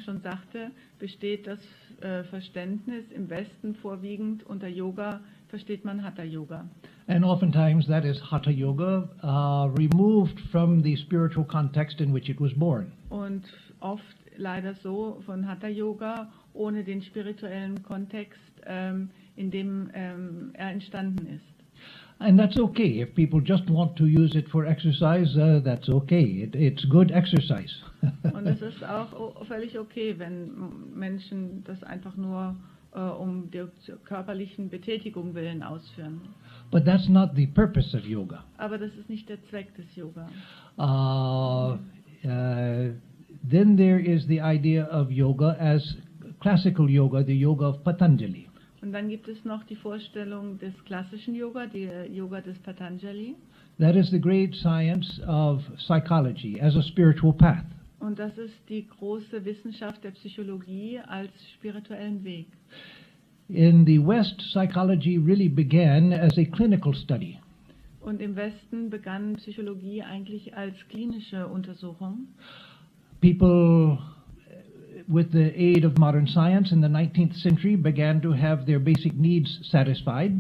schon sagte, besteht das Verständnis im Westen vorwiegend unter Yoga, versteht man Hatha Yoga. And oftentimes that is Hatha Yoga, removed from the spiritual context in which it was born. Und oft leider so von Hatha Yoga ohne den spirituellen Kontext, in dem er entstanden ist. And that's okay. If people just want to use it for exercise, that's okay. It's good exercise. Und es ist auch völlig okay, wenn Menschen das einfach nur um der körperlichen Betätigung willen ausführen. But that's not the purpose of yoga. Aber das ist nicht der Zweck des Yoga. Then there is the idea of yoga as classical yoga, the yoga of Patanjali. Und dann gibt es noch die Vorstellung des klassischen Yoga, der Yoga des Patanjali. That is the great science of psychology as a spiritual path. Und das ist die große Wissenschaft der Psychologie als spirituellen Weg. In the West, psychology really began as a clinical study. Und im Westen begann Psychologie eigentlich als klinische Untersuchung. People, with the aid of modern science in the 19th century, began to have their basic needs satisfied.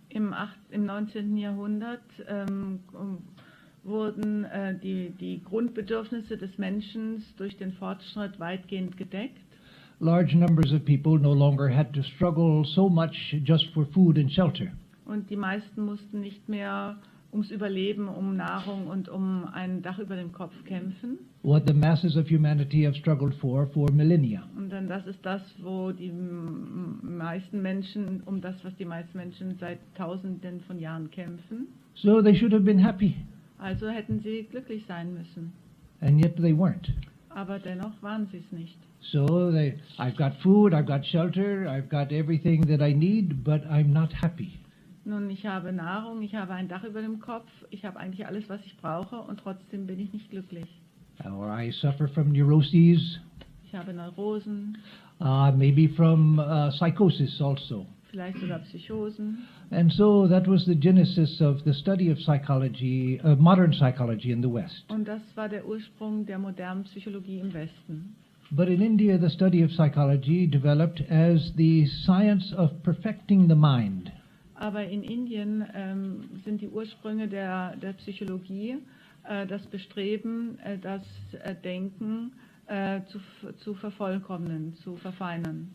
Im 19. Jahrhundert wurden die Grundbedürfnisse des Menschen durch den Fortschritt weitgehend gedeckt. Large numbers of people no longer had to struggle so much just for food and shelter. Und die meisten mussten nicht mehr ums Überleben, um Nahrung und um ein Dach über dem Kopf kämpfen. What the masses of humanity have struggled for millennia. Und dann das ist das, wo die meisten Menschen, was die meisten Menschen seit Tausenden von Jahren kämpfen. So they should have been happy. Also hätten sie glücklich sein müssen. And yet they weren't. Aber dennoch waren sie es nicht. So I've got food, I've got shelter, I've got everything that I need, but I'm not happy. Nun, ich habe Nahrung, ich habe ein Dach über dem Kopf, ich habe eigentlich alles, was ich brauche, und trotzdem bin ich nicht glücklich. Or I suffer from neuroses. Ich habe Neurosen. Maybe from psychosis also. Vielleicht sogar Psychosen. And so that was the genesis of the study of psychology, modern psychology in the West. Und das war der Ursprung der modernen Psychologie im Westen. But in India, the study of psychology developed as the science of perfecting the mind. Aber in Indien sind die Ursprünge der Psychologie das Bestreben, das Denken zu vervollkommnen, zu verfeinern.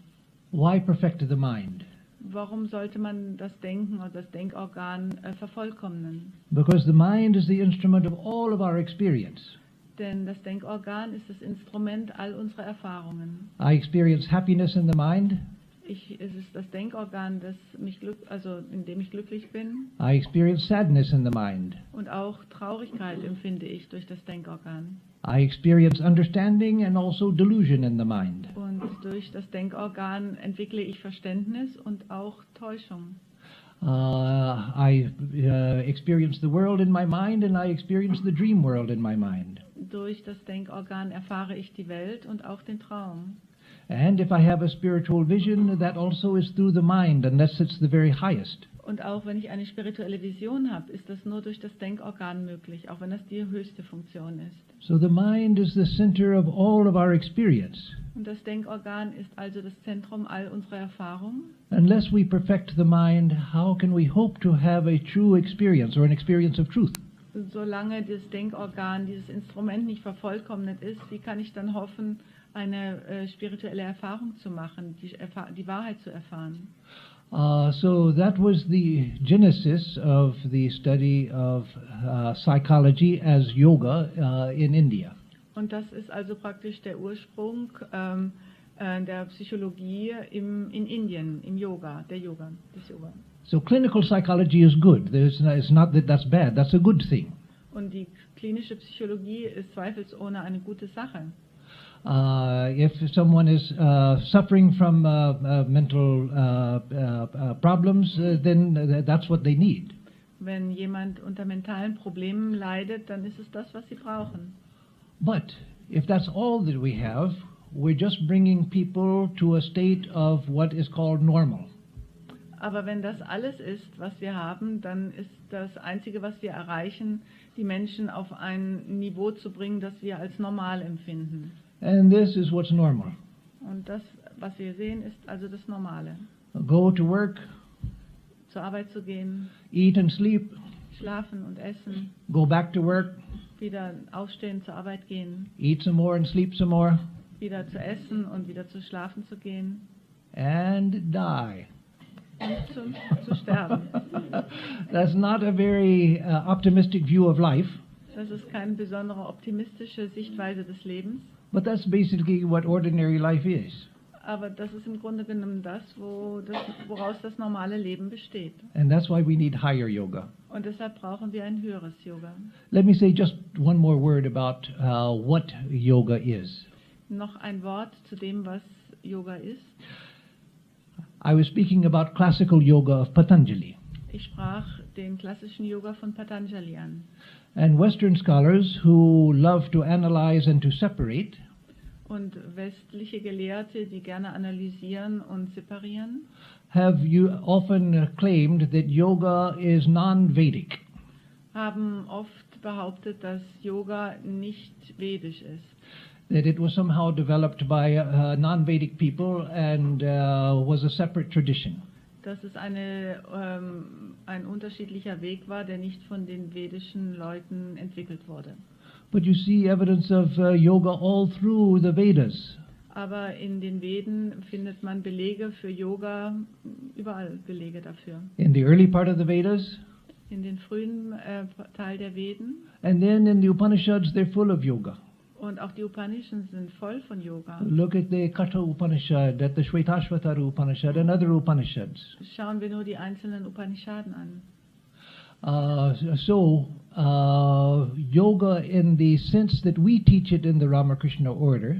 Why perfect the mind? Warum sollte man das Denken oder das Denkorgan vervollkommnen? Because the mind is the instrument of all of our experience. Denn das Denkorgan ist das Instrument all unserer Erfahrungen. I experience happiness in the mind. Es ist das Denkorgan, in dem ich glücklich bin. I experience sadness in the mind. Und auch Traurigkeit empfinde ich durch das Denkorgan. I experience understanding and also delusion in the mind. Und durch das Denkorgan entwickle ich Verständnis und auch Täuschung. I experience the world in my mind and I experience the dream world in my mind. Durch das Denkorgan erfahre ich die Welt und auch den Traum. And if I have a spiritual vision, that also is through the mind, unless it's the very highest. Und auch wenn ich eine spirituelle Vision habe, ist das nur durch das Denkorgan möglich, auch wenn das die höchste Funktion ist. So the mind is the center of all of our experience. Und das Denkorgan ist also das Zentrum all unserer Erfahrung. Unless we perfect the mind, how can we hope to have a true experience or an experience of truth? Solange das Denkorgan, dieses Instrument nicht vervollkommnet ist, wie kann ich dann hoffen, eine spirituelle Erfahrung zu machen, die Wahrheit zu erfahren? So that was the genesis of the study of psychology as yoga in India. Und das ist also praktisch der Ursprung der Psychologie in Indien, des Yoga. So clinical psychology is good. It's not that that's bad. That's a good thing. Und die klinische Psychologie ist zweifelsohne eine gute Sache. If someone is suffering from mental problems, then that's what they need. Wenn jemand unter mentalen Problemen leidet, dann ist es das, was sie brauchen. But if that's all that we have, we're just bringing people to a state of what is called normal. Aber wenn das alles ist, was wir haben, dann ist das Einzige, was wir erreichen, die Menschen auf ein Niveau zu bringen, das wir als normal empfinden. And this is what's normal. Und das, was wir sehen, ist also das Normale. Go to work, Zur Arbeit zu gehen, eat and sleep, schlafen und essen, go back to work, wieder aufstehen, zur Arbeit gehen, eat some more and sleep some more, wieder zu essen und wieder zu schlafen zu gehen and die. und zu sterben. That's not a very optimistic view of life, Das ist keine besondere optimistische Sichtweise des Lebens, but that's basically what ordinary life is. aber das ist im Grunde genommen das, woraus das normale Leben besteht. And that's why we need higher yoga. Und deshalb brauchen wir ein höheres Yoga. Let me say just one more word about what yoga is. Noch ein Wort zu dem, was Yoga ist. I was speaking about classical yoga of Patanjali. Ich sprach den klassischen Yoga von Patanjali an. And Western scholars who love to analyze and to separate Und westliche Gelehrte, die gerne analysieren und separieren, have you often claimed that yoga is non-Vedic. haben oft behauptet, dass Yoga nicht vedisch ist. That it was somehow developed by non-Vedic people and was a separate tradition. Dass es ein unterschiedlicher Weg war, der nicht von den vedischen Leuten entwickelt wurde. But you see evidence of yoga all through the Vedas. Aber in den Veden findet man Belege für Yoga, überall Belege dafür. In the early part of the Vedas, In den frühen Teil der Veden and then in the Upanishads, they're full of yoga. und auch die Upanishads sind voll von Yoga. Look at the Katha Upanishad, at the Shvetashvatara Upanishad, and other Upanishads. Schauen wir nur die einzelnen Upanishaden an. Yoga in the sense that we teach it in the Ramakrishna order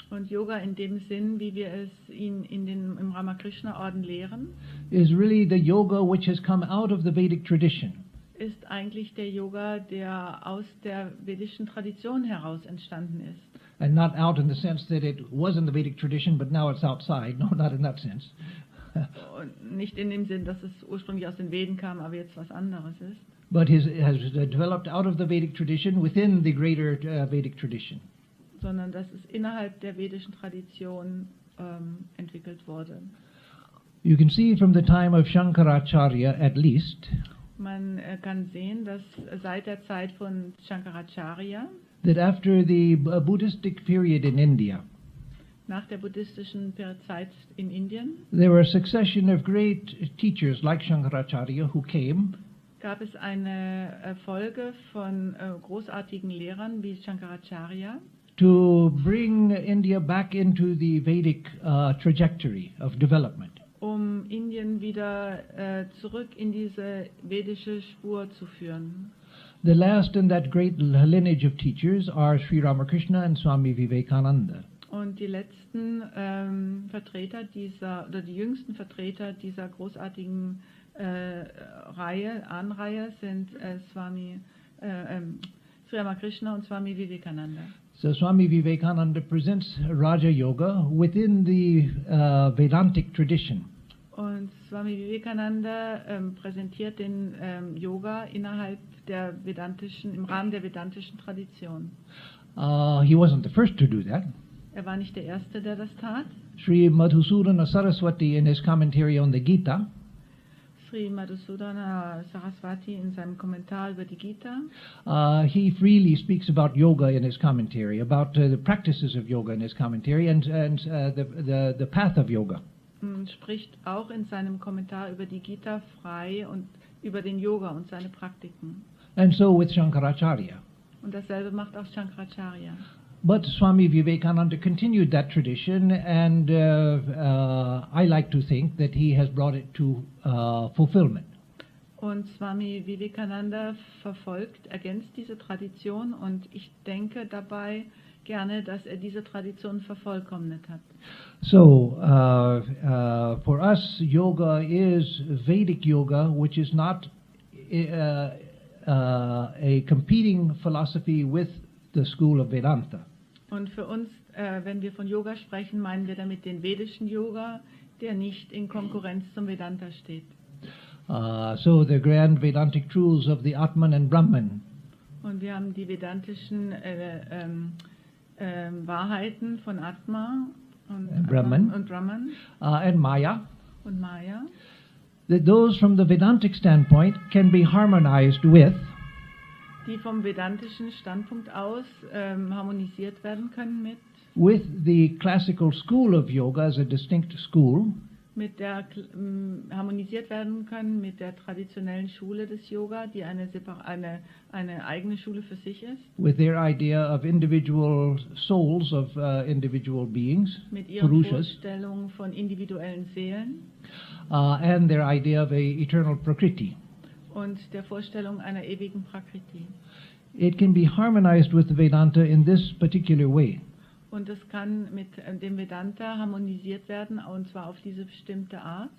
Und Yoga in dem Sinn, wie wir es im Ramakrishna-Orden lehren, is really the yoga which has come out of the Vedic tradition. ist eigentlich der Yoga, der aus der vedischen Tradition heraus entstanden ist. And not out in the sense that it was in the Vedic tradition, but now it's outside. No, not in that sense. Und nicht in dem Sinn, dass es ursprünglich aus den Veden kam, aber jetzt was anderes ist. But has developed out of the Vedic tradition within the greater Vedic tradition. Sondern dass es innerhalb der vedischen Tradition entwickelt wurde. You can see from the time of Shankaracharya at least Man kann sehen, dass seit der Zeit von Shankaracharya, that after the Buddhistic period in India, nach der buddhistischen Zeit in Indien, there were a succession of great teachers like Shankaracharya who came gab es eine Folge von großartigen Lehrern wie Shankaracharya, to bring India back into the Vedic trajectory of development. Indien wieder zurück in diese vedische Spur zu führen. The last in that great lineage of teachers are Sri Ramakrishna and Swami Vivekananda. Und die letzten Vertreter oder die jüngsten Vertreter dieser großartigen Ahnenreihe sind Sri Ramakrishna und Swami Vivekananda. So Swami Vivekananda presents Raja Yoga within the Vedantic tradition. Und Swami Vivekananda präsentiert den Yoga im Rahmen der vedantischen Tradition. He wasn't the first to do that. Er war nicht der Erste, der das tat. Sri Madhusudana Saraswati in his commentary on the Gita Sri Madhusudana Saraswati in seinem Kommentar über die Gita. He freely speaks about yoga in his commentary, about the practices of yoga in his commentary, and the path of yoga. Spricht auch in seinem Kommentar über die Gita frei und über den Yoga und seine Praktiken. And so with Shankaracharya. Und dasselbe macht auch Shankaracharya. But Swami Vivekananda continued that tradition, and I like to think that he has brought it to fulfillment. Und Swami Vivekananda ergänzt diese Tradition, und ich denke dabei gerne, dass er diese Tradition vervollkommnet hat. So, for us, yoga is Vedic yoga, which is not a competing philosophy with the school of Vedanta. Und für uns, wenn wir von Yoga sprechen, meinen wir damit den vedischen Yoga, der nicht in Konkurrenz zum Vedanta steht. So the grand Vedantic truths of the Atman and Brahman. Und wir haben die vedantischen Wahrheiten von Atma und Brahman. und Brahman and Maya, und Maya, that those from the Vedantic standpoint can be harmonized die vom vedantischen Standpunkt aus harmonisiert werden können with the classical school of yoga as a distinct school, harmonisiert werden können mit der traditionellen Schule des Yoga, die eine eigene Schule für sich ist. with their idea of individual souls of individual beings, Mit ihrer Purushas, Vorstellung von individuellen Seelen and their idea of a eternal Prakriti. und der Vorstellung einer ewigen Prakriti. It can be harmonized with the Vedanta in this particular way. Und es kann mit dem Vedanta harmonisiert werden, und zwar auf diese bestimmte Art,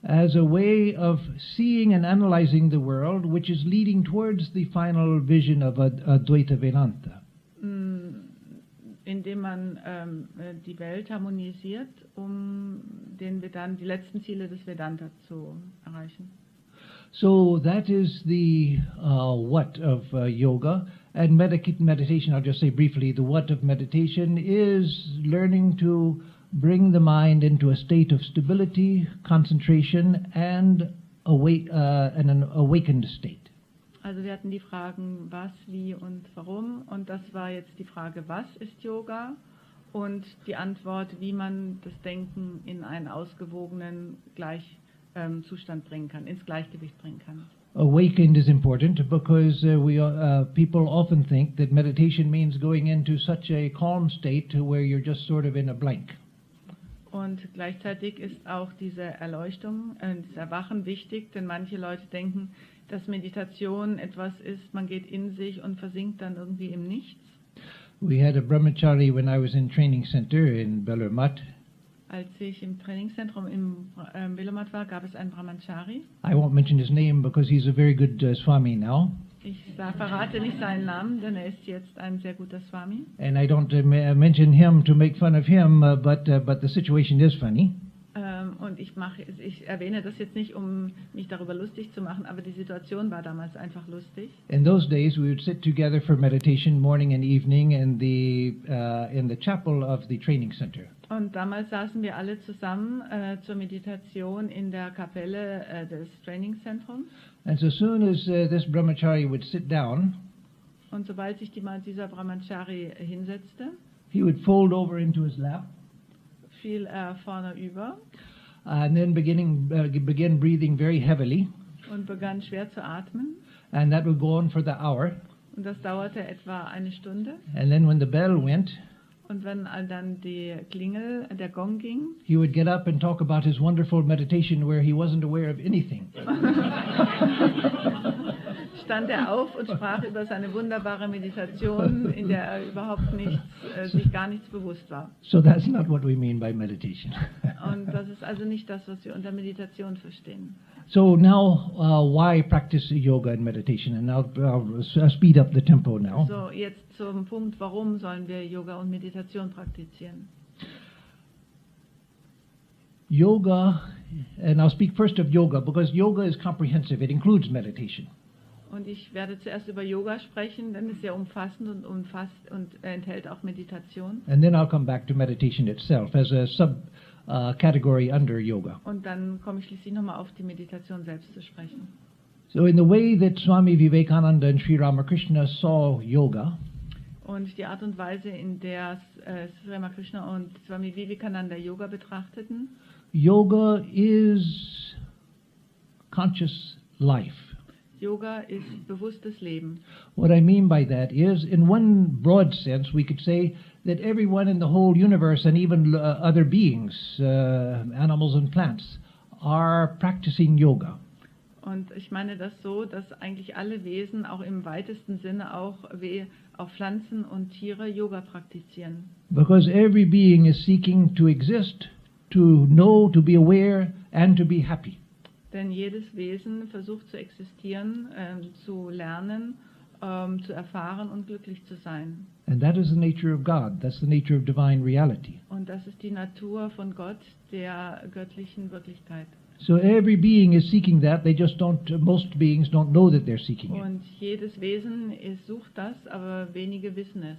as a way of seeing and analyzing the world, which is leading towards the final vision of Advaita Vedanta. indem man die Welt harmonisiert, um die letzten Ziele des Vedanta zu erreichen. So that is the what of yoga. And meditation, I'll just say briefly, the what of meditation is learning to bring the mind into a state of stability, concentration, and an awakened state. Also wir hatten die Fragen was, wie und warum, und das war jetzt die Frage, was ist Yoga, und die Antwort, wie man das Denken in einen ausgewogenen Zustand bringen kann, ins Gleichgewicht bringen kann. Awakened is important because people often think that meditation means going into such a calm state where you're just sort of in a blank. Und gleichzeitig ist auch diese Erleuchtung, das Erwachen wichtig, denn manche Leute denken, dass Meditation etwas ist, man geht in sich und versinkt dann irgendwie im Nichts. We had a brahmachari when I was in training center in Bellermat. Als ich im Trainingszentrum in Bellermat war, gab es einen Brahmachari. I won't mention his name because he's a very good Swami now. Ich verrate nicht seinen Namen, denn er ist jetzt ein sehr guter Swami. And I don't mention him to make fun of him, but the situation is funny. Und ich erwähne das jetzt nicht, um mich darüber lustig zu machen, aber die Situation war damals einfach lustig. In those days, we would sit together for meditation morning and evening in the chapel of the training center. Und damals saßen wir alle zusammen zur Meditation in der Kapelle des Trainingszentrums. And so soon as this brahmachari would sit down, und sobald sich dieser Brahmachari hinsetzte, he would fold over into his lap, fiel er vorne über, and then begin breathing very heavily, und begann schwer zu atmen. And that would go on for the hour. Und das dauerte etwa eine Stunde. And then when the bell went, und wenn dann der Gong ging, he would get up and talk about his wonderful meditation where he wasn't aware of anything. Stand er auf und sprach über seine wunderbare Meditation, in der er sich gar nichts bewusst war. So that's not what we mean by meditation. Und das ist also nicht das, was wir unter Meditation verstehen. So now, why practice yoga and meditation? And I'll speed up the tempo now. So, jetzt zum Punkt, warum sollen wir Yoga und Meditation praktizieren? Yoga, and I'll speak first of yoga, because yoga is comprehensive. It includes meditation. Und ich werde zuerst über Yoga sprechen, denn es ist sehr umfassend und enthält auch Meditation. And then I'll come back to meditation itself as a category under yoga. Und dann komme ich schließlich nochmal auf die Meditation selbst zu sprechen. So in the way that Swami Vivekananda and Sri Ramakrishna saw yoga, und die Art und Weise, in der Sri Ramakrishna und Swami Vivekananda Yoga betrachteten, yoga is conscious life. Yoga ist bewusstes Leben. What I mean by that is, in one broad sense, we could say that everyone in the whole universe and even other beings, animals and plants, are practicing yoga. Und ich meine das so, dass eigentlich alle Wesen, auch im weitesten Sinne auch Pflanzen und Tiere, Yoga praktizieren. Because every being is seeking to exist, to know, to be aware, and to be happy. Denn jedes Wesen versucht zu existieren, zu lernen, zu erfahren und glücklich zu sein. And that is the nature of God. That's the nature of divine reality. Und das ist die Natur von Gott, der göttlichen Wirklichkeit. So every being is seeking that. Most beings don't know that they're seeking it. Und jedes Wesen sucht das, aber wenige wissen es.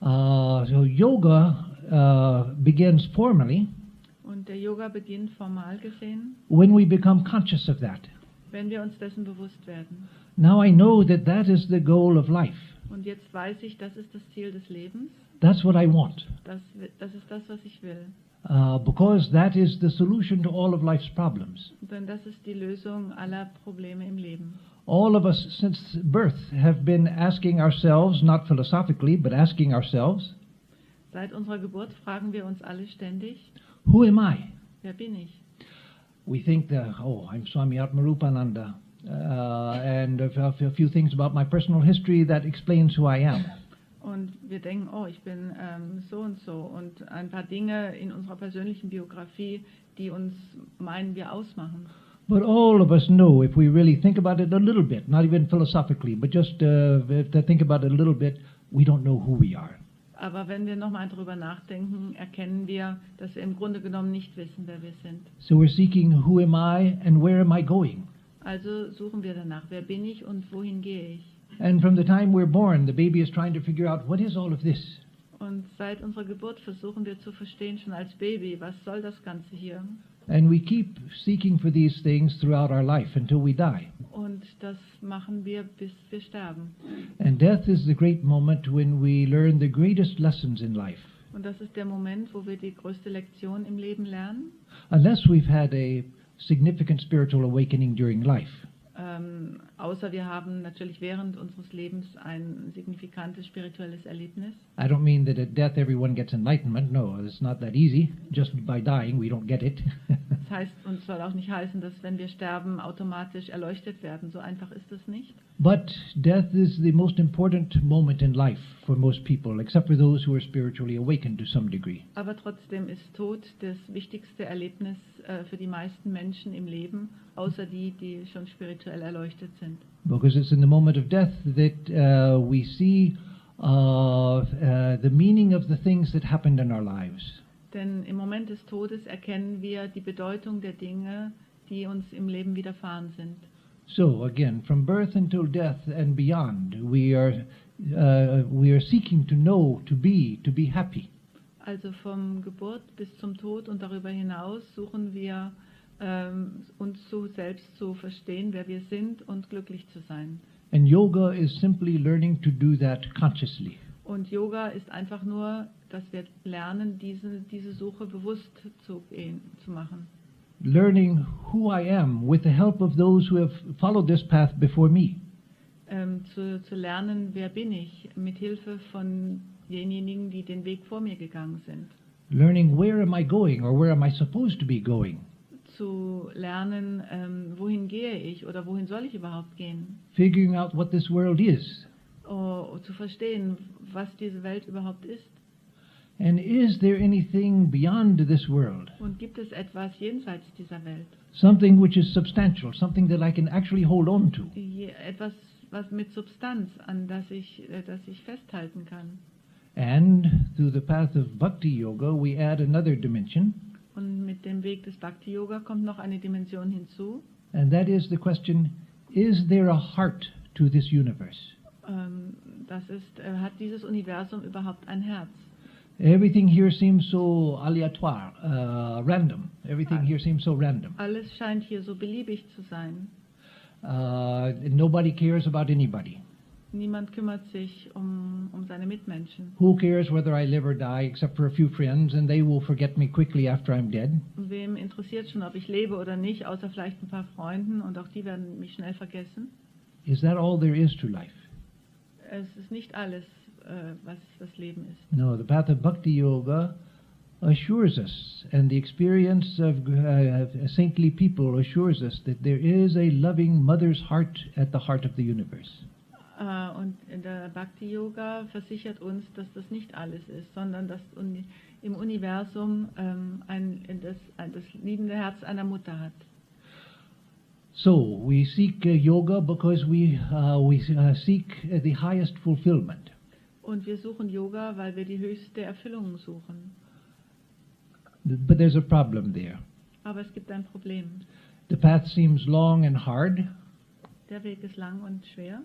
So yoga begins formally Und der Yoga beginnt formal gesehen, when we become conscious of that. wenn wir uns dessen bewusst werden. Now I know that that is the goal of life. Und jetzt weiß ich, das ist das Ziel des Lebens. That's what I want. Das ist das, was ich will. Because that is the solution to all of life's problems. Denn das ist die Lösung aller Probleme im Leben. All of us since birth have been asking ourselves, not philosophically, but asking ourselves, Seit unserer Geburt fragen wir uns alle ständig, who am I? wer bin ich? We think that, oh, I'm Swami Atmarupananda, and a few things about my personal history that explains who I am. Und wir denken, oh, ich bin so und so. Und ein paar Dinge in unserer persönlichen Biografie, die uns, meinen wir, ausmachen. But all of us know, if we really think about it a little bit, not even philosophically, but just to think about it a little bit, we don't know who we are. Aber wenn wir nochmal drüber nachdenken, erkennen wir, dass wir im Grunde genommen nicht wissen, wer wir sind. So we're seeking who am I and where am I going? Also suchen wir danach, wer bin ich und wohin gehe ich? And from the time we're born, the baby is trying to figure out, what is all of this? Und seit unserer Geburt versuchen wir zu verstehen, schon als Baby, was soll das Ganze hier? And we keep seeking for these things throughout our life until we die. Und das machen wir, bis wir sterben. And death is the great moment when we learn the greatest lessons in life. Und das ist der Moment, wo wir die größte Lektion im Leben lernen. Unless we've had a significant spiritual awakening during life. Außer wir haben natürlich während unseres Lebens ein signifikantes spirituelles Erlebnis. I don't mean that at death everyone gets enlightenment. No, it's not that easy. Just by dying, we don't get it. Das heißt, und soll auch nicht heißen, dass wenn wir sterben, automatisch erleuchtet werden. So einfach ist es nicht. But death is the most important moment in life for most people, except for those who are spiritually awakened to some degree. Aber trotzdem ist Tod das wichtigste Erlebnis für die meisten Menschen im Leben, außer die, die schon spirituell erleuchtet sind. Because it's in the moment of death that we see the meaning of the things that happened in our lives. Denn im Moment des Todes erkennen wir die Bedeutung der Dinge, die uns im Leben widerfahren sind. So again, from birth until death and beyond, we are seeking to know, to be happy. Also vom Geburt bis zum Tod und darüber hinaus suchen wir uns selbst zu verstehen, wer wir sind und glücklich zu sein. And yoga is simply learning to do that consciously. Und Yoga ist einfach nur, dass wir lernen, diese Suche bewusst zu machen. Learning who I am with the help of those who have followed this path before me. Zu lernen, wer bin ich, mit Hilfe von denjenigen, die den Weg vor mir gegangen sind. Learning where am I going or where am I supposed to be going. Zu lernen, wohin gehe ich oder wohin soll ich überhaupt gehen. Figuring out what this world is. Zu verstehen, was diese Welt überhaupt ist. And is there anything beyond this world? Und gibt es etwas jenseits dieser Welt? Something which is substantial, something that I can actually hold on to. Etwas, was mit Substanz, an das ich festhalten kann. And through the path of Bhakti Yoga, we add another dimension. Und mit dem Weg des Bhakti Yoga kommt noch eine Dimension hinzu. And that is the question, is there a heart to this universe? Das ist, hat dieses Universum überhaupt ein Herz? Everything here seems so aléatoire, random. Everything here seems so random. Alles scheint hier so beliebig zu sein. Nobody cares about anybody. Niemand kümmert sich um seine Mitmenschen. Who cares whether I live or die, except for a few friends, and they will forget me quickly after I'm dead? Wem interessiert schon, ob ich lebe oder nicht, außer vielleicht ein paar Freunden, und auch die werden mich schnell vergessen? Is that all there is to life? Es ist nicht alles, was das Leben ist. No, the path of Bhakti Yoga assures us, and the experience of saintly people assures us that there is a loving mother's heart at the heart of the universe. Und der Bhakti Yoga versichert uns, dass das nicht alles ist, sondern dass im Universum das liebende Herz einer Mutter hat. So we seek yoga because we seek the highest fulfillment. Und wir suchen Yoga, weil wir die höchste Erfüllung suchen. But there's a problem there. Aber es gibt ein Problem. The path seems long and hard. Der Weg ist lang und schwer.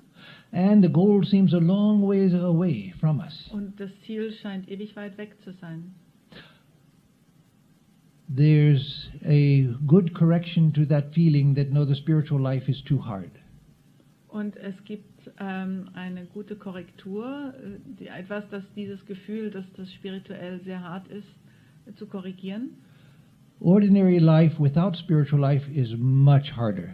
And the goal seems a long ways away from us. Und das Ziel scheint ewig weit weg zu sein. There's a good correction to that feeling that no, the spiritual life is too hard. Und es gibt eine gute Korrektur, etwas, das dieses Gefühl, dass das spirituell sehr hart ist, zu korrigieren. Ordinary life without spiritual life is much harder.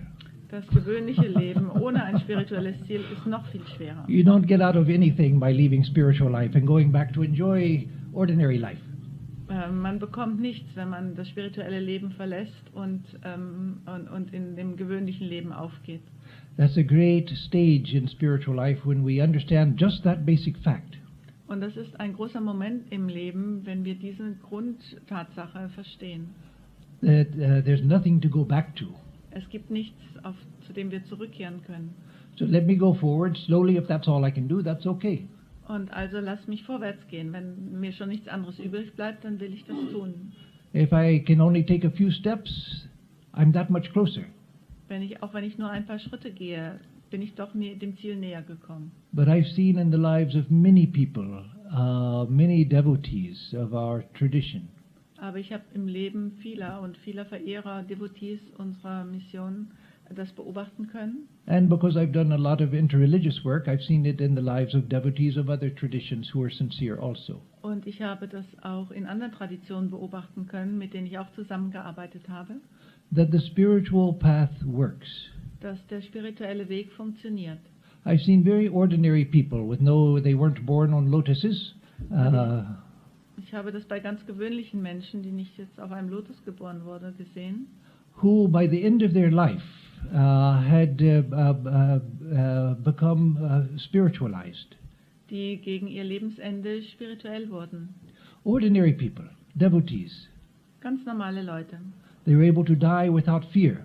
Das gewöhnliche Leben ohne ein spirituelles Ziel ist noch viel schwerer. You don't get out of anything by leaving spiritual life and going back to enjoy ordinary life. Man bekommt nichts, wenn man das spirituelle Leben verlässt und in dem gewöhnlichen Leben aufgeht. That's a great stage in spiritual life when we understand just that basic fact. Und das ist ein großer Moment im Leben, wenn wir diese Grundtatsache verstehen. That there's nothing to go back to. Es gibt nichts, zu dem wir zurückkehren können. So let me go forward slowly. If that's all I can do, that's okay. Und also lass mich vorwärts gehen. Wenn mir schon nichts anderes übrig bleibt, dann will ich das tun. If I can only take a few steps, I'm that much closer. Wenn ich nur ein paar Schritte gehe, bin ich doch dem Ziel näher gekommen. But I've seen in the lives of many people, many devotees of our tradition, Aber ich habe im Leben vieler Verehrer, Devotees unserer Mission das beobachten können. and because I've done a lot of interreligious work, I've seen it in the lives of devotees of other traditions who are sincere also. Und ich habe das auch in anderen Traditionen beobachten können, mit denen ich auch zusammengearbeitet habe, That the spiritual path works. dass der spirituelle Weg funktioniert. I've seen very ordinary people they weren't born on lotuses. Ich habe das bei ganz gewöhnlichen Menschen, die nicht jetzt auf einem Lotus geboren wurden, gesehen, Who by the end of their life had become spiritualized. die gegen ihr Lebensende spirituell wurden. Ordinary people, devotees. Ganz normale Leute They were able to die without fear.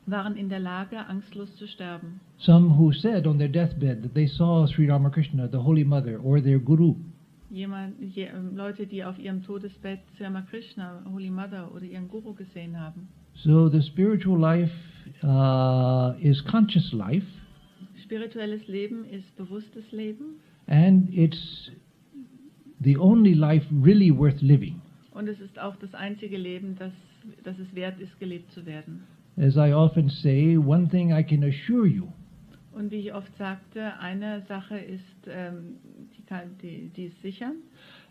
waren in der Lage, angstlos zu sterben. Some who said on their deathbed that they saw Sri Ramakrishna, the Holy Mother, or their Guru. Leute, die auf ihrem Todesbett Ramakrishna, Holy Mother oder ihren Guru gesehen haben. So the spiritual life is conscious life, Spirituelles Leben ist bewusstes Leben and it's the only life really worth living. und es ist auch das einzige Leben, das es wert ist, gelebt zu werden. As I often say, one thing I can assure you, Und wie ich oft sagte, eine Sache ist, die ist sicher.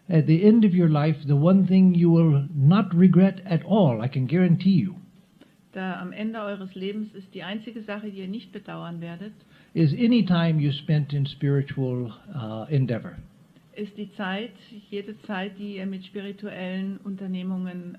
at the end of your life, the one thing you will not regret at all, I can guarantee you, Da am Ende eures Lebens ist die einzige Sache, die ihr nicht bedauern werdet, is any time you spent in spiritual endeavor. ist jede Zeit, die ihr mit spirituellen Unternehmungen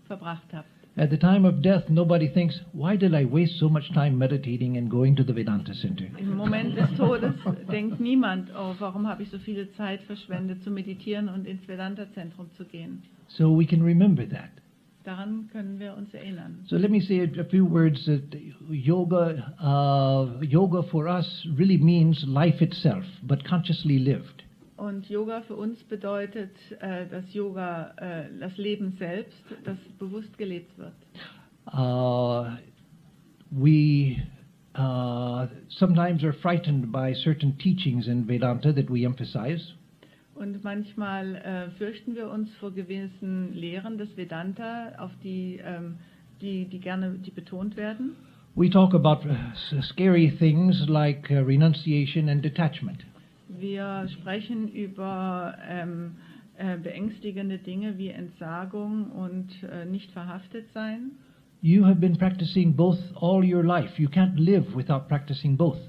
verbracht habt. At the time of death, nobody thinks, why did I waste so much time meditating and going to the Vedanta Center? Im Moment des Todes denkt niemand, oh, warum habe ich so viele Zeit verschwendet, zu meditieren und ins Vedanta Zentrum zu gehen. So we can remember that. Daran können wir uns erinnern. So let me say a few words that yoga for us really means life itself, but consciously lived. Und Yoga für uns bedeutet das Leben selbst, das bewusst gelebt wird. We sometimes are frightened by certain teachings in Vedanta that we emphasize. Und manchmal fürchten wir uns vor gewissen Lehren des Vedanta, auf die betont werden. We talk about scary things like renunciation and detachment. Wir sprechen über beängstigende Dinge wie Entsagung und nicht verhaftet sein. You have been practicing both all your life. You can't live without practicing both.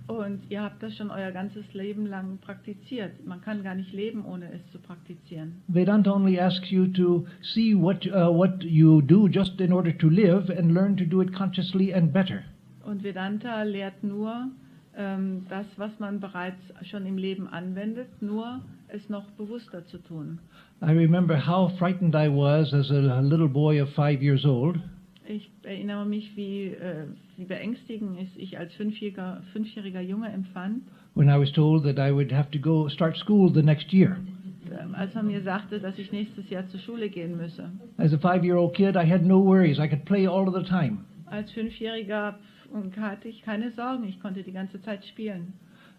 Und ihr habt das schon euer ganzes Leben lang praktiziert. Man kann gar nicht leben, ohne es zu praktizieren. Vedanta only asks you to see what you do just in order to live and learn to do it consciously and better. Und Vedanta lehrt nur das, was man bereits schon im Leben anwendet, nur es noch bewusster zu tun. I remember how frightened I was as a little boy of 5 years old. Ich erinnere mich, wie beängstigend ich als fünfjähriger Junge empfand, When I was told that I would have to start school the next year. Als man mir sagte, dass ich nächstes Jahr zur Schule gehen müsse. As a 5-year-old kid, I had no worries. I could play all of the time. Als Fünfjähriger hatte ich keine Sorgen, ich konnte die ganze Zeit spielen.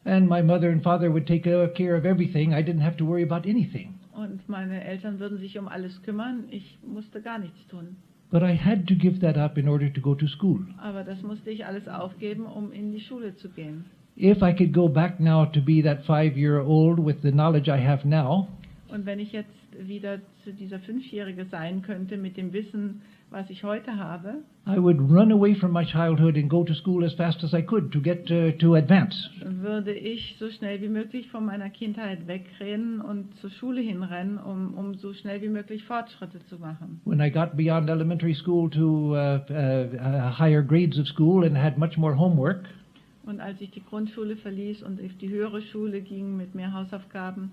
And my mother and father would take care of everything. I didn't have to worry about anything. Und meine Eltern würden sich um alles kümmern, ich musste gar nichts tun. But I had to give that up in order to go to school. Aber das musste ich alles aufgeben, um in die Schule zu gehen. If I could go back now to be that 5-year-old with the knowledge I have now, Und wenn ich jetzt wieder zu dieser 5-Jährige sein könnte mit dem Wissen, was ich heute habe, I would run away from my childhood and go to school as fast as I could to get to advance. würde ich so schnell wie möglich von meiner Kindheit wegrennen und zur Schule hinrennen, um so schnell wie möglich Fortschritte zu machen. When I got beyond elementary school to higher grades of school and had much more homework, Und als ich die Grundschule verließ und auf die höhere Schule ging mit mehr Hausaufgaben,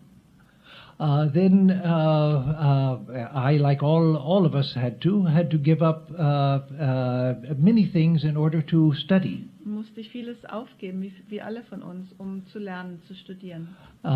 then I, like all of us, had to give up many things in order to study. musste ich vieles aufgeben, wie alle von uns, um zu lernen, zu studieren. There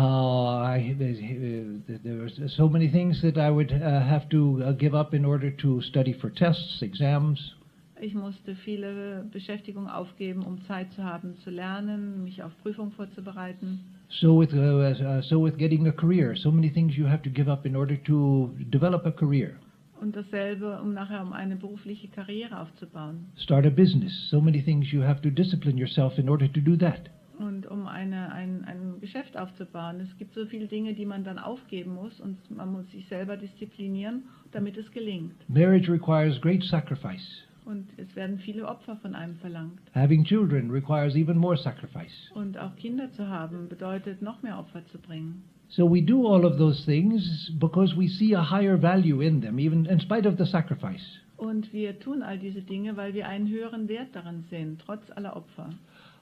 were so many things that I would have to give up in order to study for tests, exams. Ich musste viele Beschäftigungen aufgeben, um Zeit zu haben, zu lernen, mich auf Prüfungen vorzubereiten. So with getting a career, so many things you have to give up in order to develop a career. Und dasselbe, um nachher eine berufliche Karriere aufzubauen. Start a business, so many things you have to discipline yourself in order to do that. Und um ein Geschäft aufzubauen. Es gibt so viele Dinge, die man dann aufgeben muss und man muss sich selber disziplinieren, damit es gelingt. Marriage requires great sacrifice. Und es werden viele Opfer von einem verlangt. Having children requires even more sacrifice. Und auch Kinder zu haben, bedeutet noch mehr Opfer zu bringen. So we do all of those things because we see a higher value in them, even in spite of the sacrifice. Und wir tun all diese Dinge, weil wir einen höheren Wert darin sehen, trotz aller Opfer.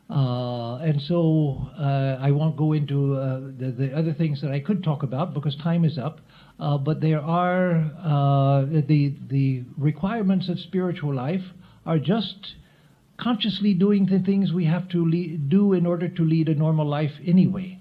And so I won't go into the other things that I could talk about because time is up. But there are the requirements of spiritual life are just consciously doing the things we have to do in order to lead a normal life anyway.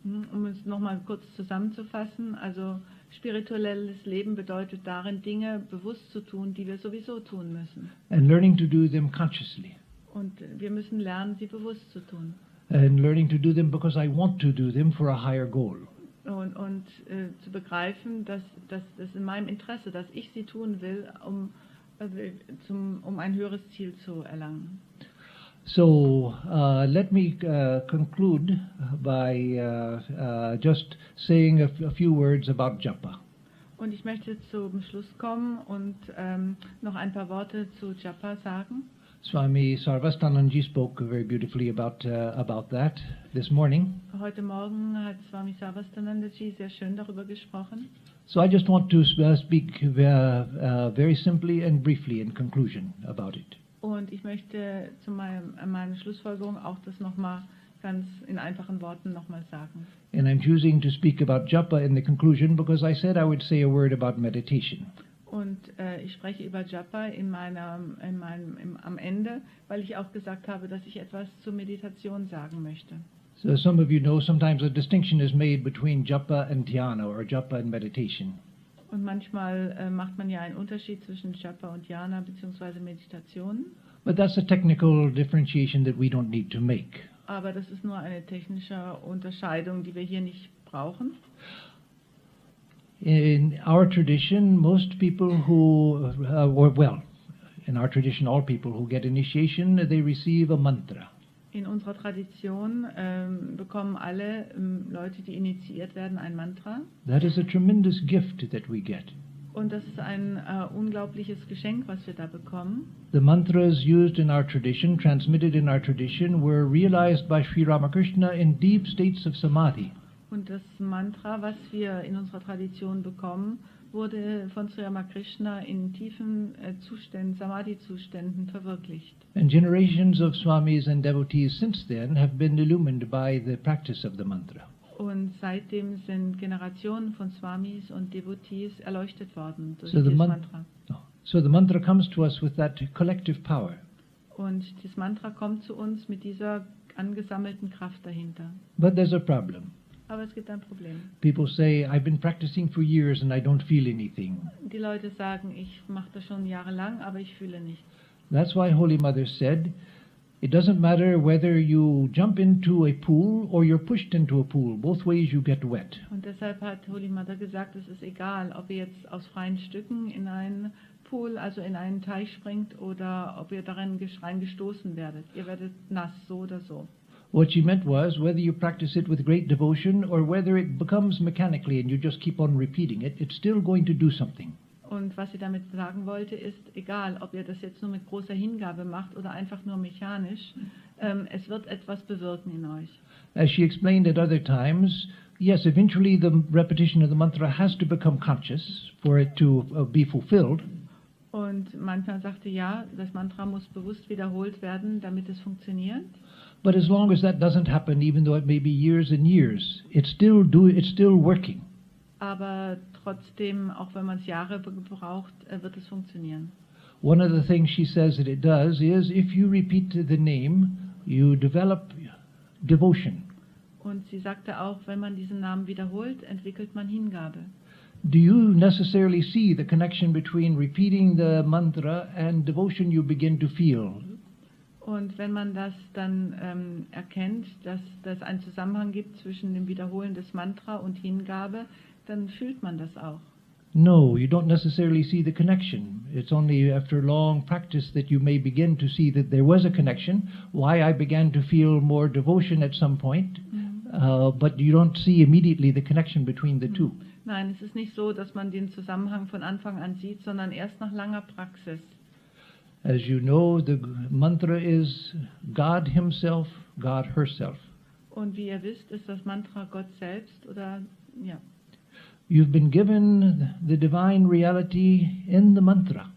Um es nochmal kurz zusammenzufassen, also spirituelles Leben bedeutet darin, Dinge bewusst zu tun, die wir sowieso tun müssen. And learning to do them consciously. Und wir müssen lernen, sie bewusst zu tun. And learning to do them because I want to do them for a higher goal. Und zu begreifen, dass das in meinem Interesse, dass ich sie tun will, um ein höheres Ziel zu erlangen. So let me conclude by just saying a few words about japa. Und ich möchte zum Schluss kommen und noch ein paar Worte zu Japa sagen. Swami Atmarupanandaji spoke very beautifully about that this morning. Heute Morgen hat Swami Atmarupanandaji sehr schön darüber gesprochen. So I just want to speak very simply and briefly in conclusion about it. Und ich möchte zu meiner Schlussfolgerung auch das nochmal ganz in einfachen Worten nochmal sagen. And I'm choosing to speak about japa in the conclusion because I said I would say a word about meditation. Und ich spreche über Japa am Ende, weil ich auch gesagt habe, dass ich etwas zur Meditation sagen möchte. So some of you know sometimes a distinction is made between japa and dhyana or japa and meditation. Und manchmal macht man ja einen Unterschied zwischen Japa und Dhyana bzw. Meditation. But that's a technical differentiation that we don't need to make. Aber das ist nur eine technische Unterscheidung, die wir hier nicht brauchen. In our tradition, most people who, in our tradition, all people who get initiation, they receive a mantra. In unserer Tradition bekommen alle Leute, die initiiert werden, ein Mantra. That is a tremendous gift that we get. Und das ist ein unglaubliches Geschenk, was wir da bekommen. The mantras used in our tradition, transmitted in our tradition, were realized by Sri Ramakrishna in deep states of samadhi. Und das Mantra, was wir in unserer Tradition bekommen, wurde von Sri Ramakrishna in tiefen Zuständen, Samadhi-Zuständen verwirklicht. And generations of swamis and devotees since then have been illumined by the practice of the mantra. Und seitdem sind Generationen von Swamis und Devotees erleuchtet worden durch So dieses Mantra. So the mantra comes to us with that collective power. Und das Mantra kommt zu uns mit dieser angesammelten Kraft dahinter. But there's a problem. Aber es gibt ein Problem. People say, I've been practicing for years and I don't feel anything. Die Leute sagen, ich mache das schon jahrelang, aber ich fühle nichts. That's why Holy Mother said, It doesn't matter whether you jump into a pool or you're pushed into a pool. Both ways you get wet. Und deshalb hat Holy Mother gesagt, es ist egal, ob ihr jetzt aus freien Stücken in einen Pool, also in einen Teich springt, oder ob ihr darin reingestoßen werdet. Ihr werdet nass, so oder so. What she meant was, whether you practice it with great devotion or whether it becomes mechanically and you just keep on repeating it, it's still going to do something. Und was sie damit sagen wollte, ist, egal, ob ihr das jetzt nur mit großer Hingabe macht oder einfach nur mechanisch, es wird etwas bewirken in euch. As she explained at other times, yes, eventually the repetition of the mantra has to become conscious for it to be fulfilled. Und manchmal sagte, ja, das Mantra muss bewusst wiederholt werden, damit es funktioniert. But as long as that doesn't happen, even though it may be years and years, it's still working. Aber trotzdem, auch wenn man es Jahre braucht, wird es funktionieren. One of the things she says that it does is if you repeat the name, you develop devotion. Und sie sagte auch, wenn man diesen Namen wiederholt, entwickelt man Hingabe. Do you necessarily see the connection between repeating the mantra and devotion you begin to feel? Und wenn man das dann erkennt, dass es einen Zusammenhang gibt zwischen dem Wiederholen des Mantra und Hingabe, dann fühlt man das auch. No, you don't necessarily see the connection. It's only after long practice that you may begin to see that there was a connection, why I began to feel more devotion at some point, but you don't see immediately the connection between the two. Nein, es ist nicht so, dass man den Zusammenhang von Anfang an sieht, sondern erst nach langer Praxis. As you know, the mantra is God Himself, God Herself. Und wie ihr wisst, ist das Mantra Gott selbst oder ja. You've been given the divine reality in the mantra.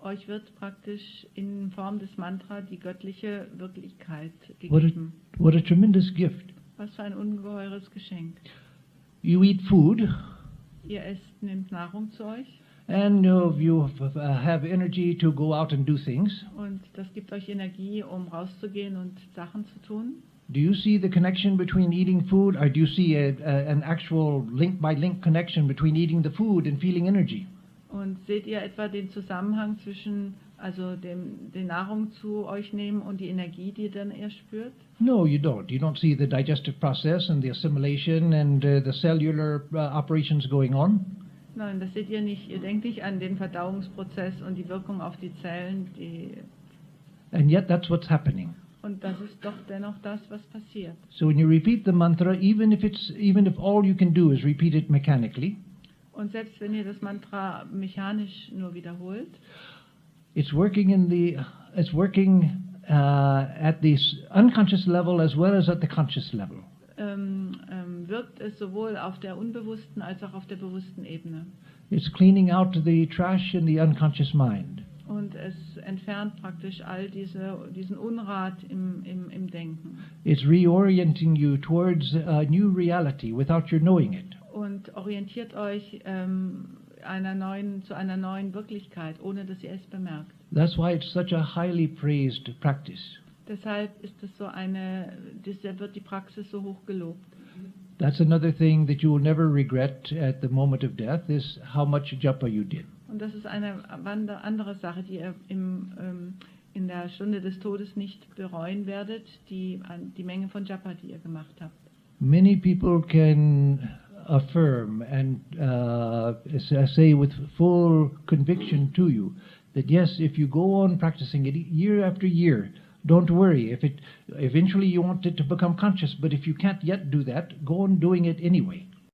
Euch wird praktisch in Form des Mantra die göttliche Wirklichkeit What gegeben. a tremendous gift. Was für ein ungeheures Geschenk. You eat food, Ihr esst, nehmt Nahrung zu euch. and you have energy to go out and do things. Und das gibt euch Energie, um rauszugehen und Sachen zu tun. Do you see the connection between eating food, or do you see an actual link-by-link connection between eating the food and feeling energy? Und seht ihr etwa den Zusammenhang zwischen die Nahrung zu euch nehmen und die Energie, die dann ihr spürt? No, you don't. You don't see the digestive process and the assimilation and the cellular operations going on. Nein, das seht ihr nicht. Ihr denkt nicht an den Verdauungsprozess und die Wirkung auf die Zellen. And yet that's what's happening. Und das ist doch dennoch das, was passiert. So when you repeat the mantra, even if all you can do is repeat it mechanically, Und selbst wenn ihr das Mantra mechanisch nur wiederholt, it's working at the unconscious level as well as at the conscious level. wirkt es sowohl auf der unbewussten als auch auf der bewussten Ebene. It's cleaning out the trash in the unconscious mind. Und es entfernt praktisch all diesen Unrat im Denken. It's reorienting you towards a new reality without your knowing it. Und orientiert euch zu einer neuen Wirklichkeit, ohne dass ihr es bemerkt. That's why it's such a highly praised practice. Deshalb ist es deshalb wird die Praxis so hoch gelobt. That's another thing that you will never regret at the moment of death, is how much japa you did. Und das ist eine andere Sache, die ihr in der Stunde des Todes nicht bereuen werdet, die Menge von Japa, die ihr gemacht habt. Many people can affirm and say with full conviction to you that yes, if you go on practicing it year after year, don't worry. If eventually you want it to become conscious, but if you can't yet do that, go on doing it anyway.